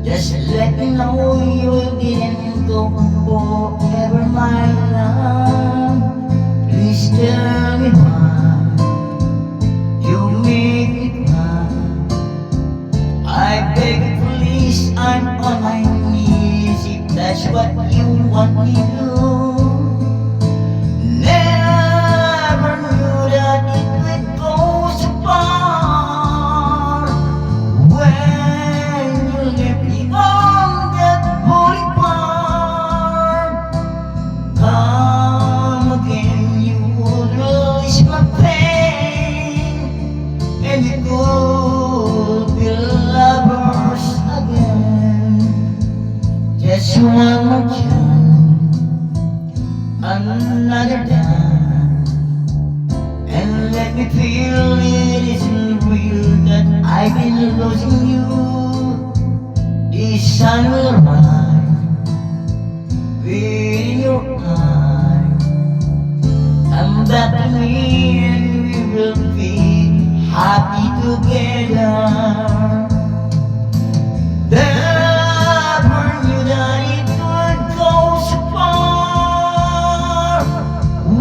Just let me know you didn't go forever, my love. Please tell me why you make me cry. I beg you, please, I'm on my knees. If that's what you want me to do. Never knew that it would go so far. When you left me on that boulevard, come again, you would release my pain, and we could be lovers again. Just one more chance, another dance, and let me feel it isn't real that I've been losing you. The sun will rise within your eyes. Come back to me and we will be happy together. Never knew that it would go so far.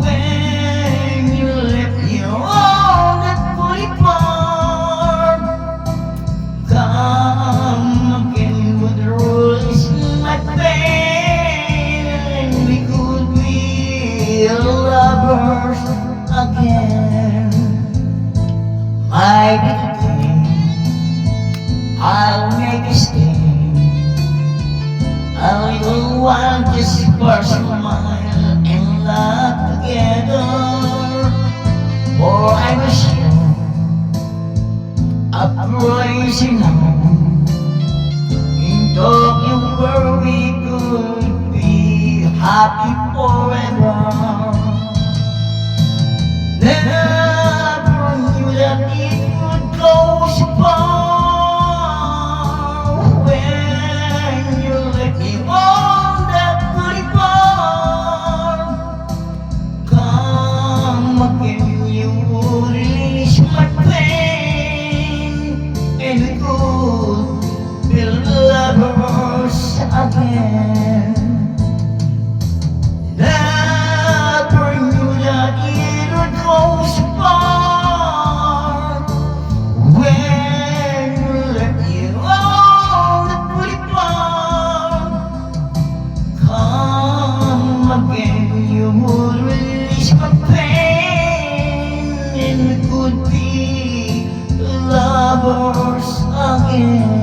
When you left me on that boulevard, come again with the rules my pain, and we could be lovers again. My little thing, I'll make a stay a little while just for a smile and laugh together. For I was young, a prisoner in Tokyo where we could be happy forever. Never knew that it would go so far. When you left me on that boulevard, come again, you would release my pain, and we could be lovers again. Never knew that it would go so far. When you left me on the boulevard, come again, you would release my pain, and we could be lovers again.